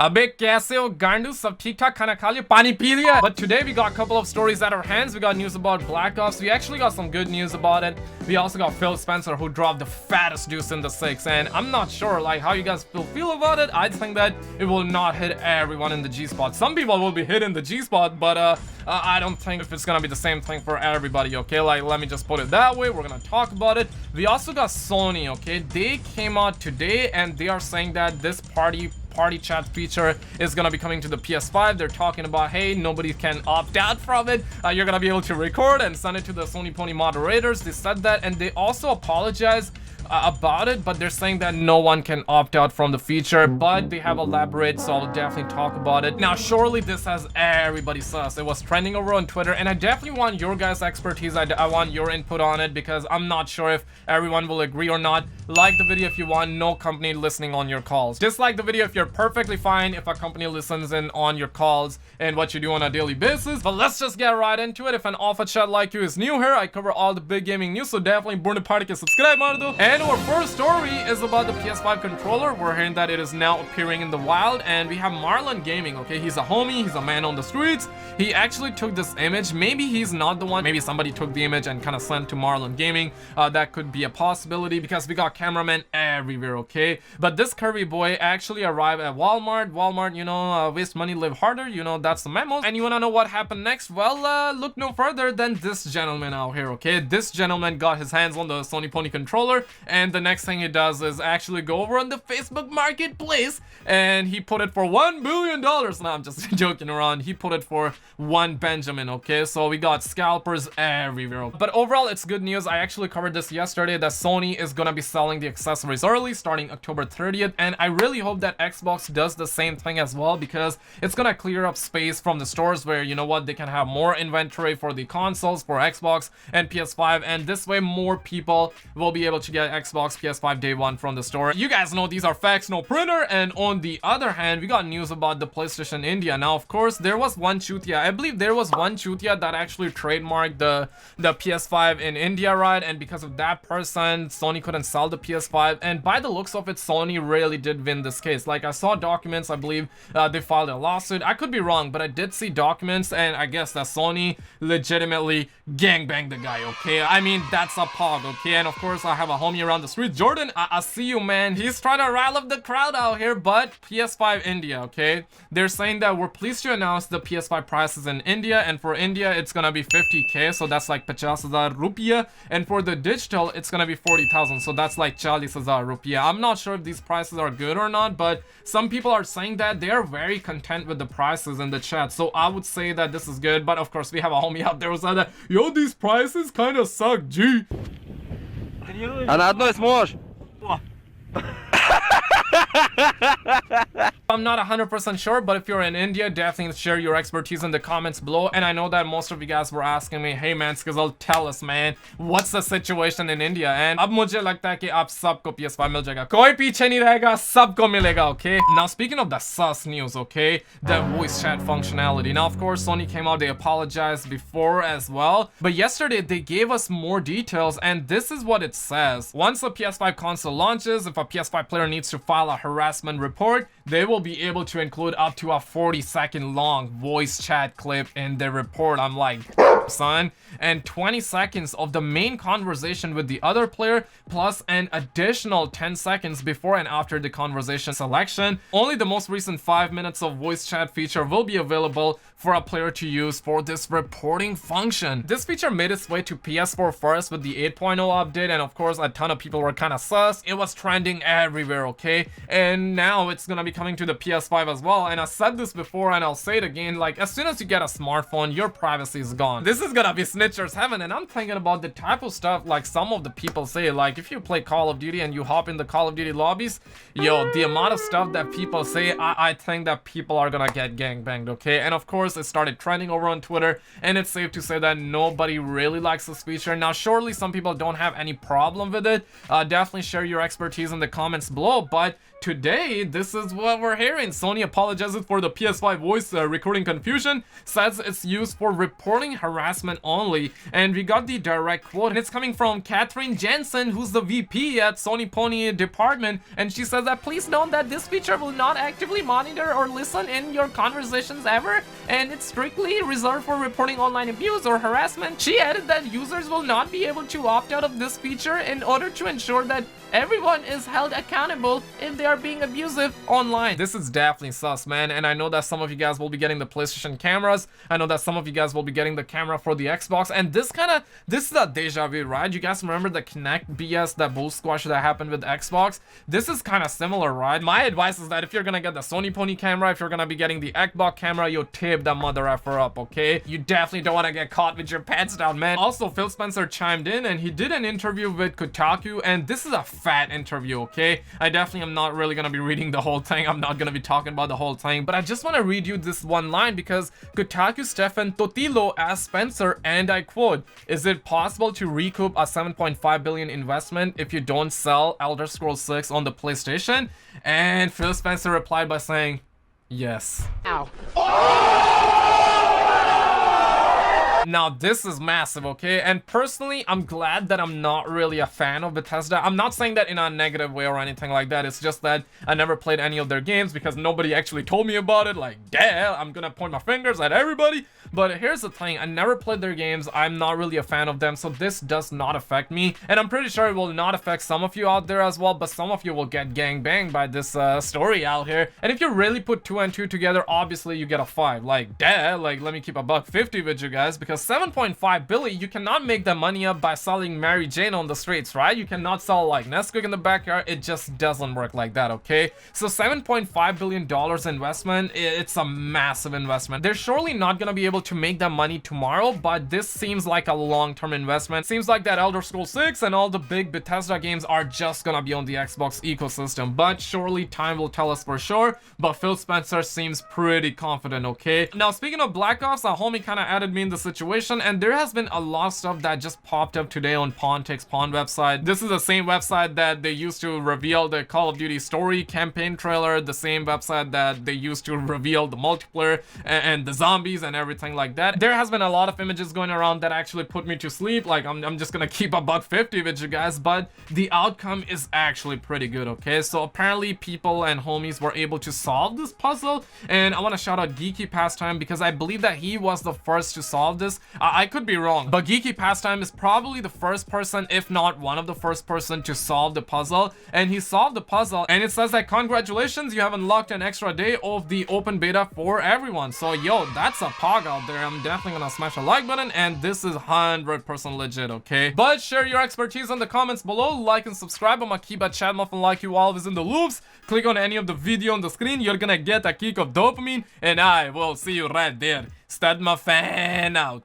अबे कैसे हो गांडू सब ठीक ठाक खाना खा लिया पानी पी लिया But today we got a couple of stories at our hands. We got news about Black Ops. We actually got some good news about it. We also got Phill Spencer who dropped the fattest deuce in the 6 and I'm not sure like how you guys feel about it. I think that it will not hit everyone in the G-spot. Some people will be hit in the G-spot but I don't think if it's gonna be the same thing for everybody, okay? Like let me just put it that way. We're gonna talk about it. We also got Sony, okay? They came out today and they are saying that this party chat feature is gonna be coming to the PS5. They're talking about, hey, nobody can opt out from it. You're gonna be able to record and send it to the Sony Pony moderators. They said that, and they also apologize about it, but they're saying that no one can opt out from the feature, but they have elaborated, so I'll definitely talk about it. Now surely this has everybody sus. It was trending over on Twitter and I definitely want your guys' expertise. I want your input on it because I'm not sure if everyone will agree or not. Like the video if you want no company listening on your calls. Dislike the video if you're perfectly fine if a company listens in on your calls and what you do on a daily basis. But let's just get right into it. If an alpha chat like you is new here, I cover all the big gaming news, so definitely burn the party, subscribe, Mardo. And our first story is about the PS5 controller. We're hearing that it is now appearing in the wild, and we have Marlon Gaming, okay? He's a homie, he's a man on the streets. He actually took this image. Maybe he's not the one. Maybe somebody took the image and kind of sent to Marlon Gaming. That could be a possibility because we got cameramen everywhere, okay? But this curvy boy actually arrived at Walmart. Walmart, you know, waste money, live harder. You know, that's the memo. And you wanna know what happened next? Well, look no further than this gentleman out here, okay? This gentleman got his hands on the Sony Pony controller, and the next thing he does is actually go over on the Facebook marketplace and he put it for $1 million. No, I'm just joking around. He put it for one Benjamin, okay? So we got scalpers everywhere. But overall, it's good news. I actually covered this yesterday that Sony is gonna be selling the accessories early starting October 30th, and I really hope that Xbox does the same thing as well because it's gonna clear up space from the stores where, you know what, they can have more inventory for the consoles, for Xbox and PS5, and this way more people will be able to get Xbox, PS5 day one from the store. You guys know these are facts, no printer. And on the other hand, we got news about the PlayStation India. Now, of course, there was one chutia. I believe there was one chutia that actually trademarked the PS5 in India, right? And because of that person, Sony couldn't sell the PS5. And by the looks of it, Sony really did win this case. Like, I saw documents, I believe they filed a lawsuit. I could be wrong, but I did see documents, and I guess that Sony legitimately gangbanged the guy, okay? I mean, that's a pog, okay? And of course, I have a homie around the street, Jordan. I see you, man. He's trying to rile up the crowd out here, but PS5 India, okay? They're saying that we're pleased to announce the PS5 prices in India, and for India, it's gonna be 50k, so that's like 50,000 rupiah, and for the digital, it's gonna be 40,000, so that's like 40,000 rupiah. I'm not sure if these prices are good or not, but some people are saying that they are very content with the prices in the chat, so I would say that this is good. But of course, we have a homie out there who said that, yo, these prices kind of suck, G. А на одной сможешь? I'm not 100% sure, but if you're in India, definitely share your expertise in the comments below. And I know that most of you guys were asking me, hey man, Skizzle, tell us man, what's the situation in India? And अब मुझे लगता है कि आप सबको PS5 मिल जाएगा, कोई पीछे नहीं रहेगा, सबको मिलेगा, okay? Now speaking of the sus news, okay, the voice chat functionality. Now of course Sony came out, they apologized before as well, but yesterday they gave us more details, and this is what it says. Once the PS5 console launches, if a PS5 player needs to file a harassment report, they will be able to include up to a 40-second long voice chat clip in their report. I'm like, son, and 20 seconds of the main conversation with the other player, plus an additional 10 seconds before and after the conversation selection. Only the most recent 5 minutes of voice chat feature will be available for a player to use for this reporting function. This feature made its way to PS4 first with the 8.0 update, and of course a ton of people were kind of sus. It was trending everywhere, okay? And now it's gonna be coming to the PS5 as well. And I said this before and I'll say it again, like as soon as you get a smartphone, your privacy is gone. This is gonna be snitchers heaven. And I'm thinking about the type of stuff like some of the people say, like if you play Call of Duty and you hop in the Call of Duty lobbies, yo, the amount of stuff that people say, I think that people are gonna get gangbanged, okay? And of course it started trending over on Twitter, and it's safe to say that nobody really likes this feature. Now surely some people don't have any problem with it. Definitely share your expertise in the comments below, but today, this is what we're hearing. Sony apologizes for the PS5 voice recording confusion, says it's used for reporting harassment only, and we got the direct quote, and it's coming from Catherine Jensen, who's the VP at Sony Pony department, and she says that please note that this feature will not actively monitor or listen in your conversations ever, and it's strictly reserved for reporting online abuse or harassment. She added that users will not be able to opt out of this feature in order to ensure that everyone is held accountable if they are being abusive online. This is definitely sus, man, and I know that some of you guys will be getting the PlayStation cameras. I know that some of you guys will be getting the camera for the Xbox, and this is a deja vu, right? You guys remember the Kinect BS, that bull squash that happened with Xbox? This is kind of similar, right? My advice is that if you're gonna get the Sony Pony camera, if you're gonna be getting the Xbox camera, you tape the mother effer up, okay? You definitely don't want to get caught with your pants down, man. Also, Phill Spencer chimed in, and he did an interview with Kotaku, and this is a fat interview, okay? I definitely am not really gonna be reading the whole thing. I'm not gonna be talking about the whole thing, but I just want to read you this one line because Kotaku Stefan Totilo asked Spencer, and I quote, "Is it possible to recoup a 7.5 billion investment if you don't sell Elder Scrolls 6 on the PlayStation?" And Phill Spencer replied by saying, "Yes." Ow. Now this is massive, okay? And personally, I'm glad that I'm not really a fan of Bethesda. I'm not saying that in a negative way or anything like that. It's just that I never played any of their games because nobody actually told me about it. Like, damn, I'm gonna point my fingers at everybody. But here's the thing, I never played their games. I'm not really a fan of them, so this does not affect me. And I'm pretty sure it will not affect some of you out there as well, but some of you will get gangbanged by this story out here. And if you really put 2 and 2 together, obviously you get a 5. Like, duh, like, let me keep a $1.50 with you guys, because 7.5 billion, you cannot make the money up by selling Mary Jane on the streets, right? You cannot sell like Nesquik in the backyard. It just doesn't work like that, okay? So $7.5 billion investment, it's a massive investment. They're surely not gonna be able to make that money tomorrow, but this seems like a long-term investment. Seems like that Elder Scrolls 6 and all the big Bethesda games are just gonna be on the Xbox ecosystem, but surely time will tell us for sure. But Phill Spencer seems pretty confident, okay? Now, speaking of Black Ops, a homie kind of added me in the situation, and there has been a lot of stuff that just popped up today on Pontic's Pawn website. This is the same website that they used to reveal the Call of Duty story campaign trailer, the same website that they used to reveal the multiplayer and the zombies and everything like that. There has been a lot of images going around that actually put me to sleep. Like, I'm just gonna keep a $1.50 with you guys, but the outcome is actually pretty good, okay? So apparently people and homies were able to solve this puzzle, and I want to shout out Geeky Pastime because I believe that he was the first to solve this. I could be wrong, but Geeky Pastime is probably the first person, if not one of the first person, to solve the puzzle, and he solved the puzzle, and it says that congratulations, you have unlocked an extra day of the open beta for everyone. So yo, that's a pog out there. I'm definitely gonna smash a like button, and this is 100% legit, okay? But share your expertise in the comments below, like and subscribe. I'm gonna keep a chat muffin like you always in the loops. Click on any of the video on the screen, you're gonna get a kick of dopamine, and I will see you right there. Stud my fan out.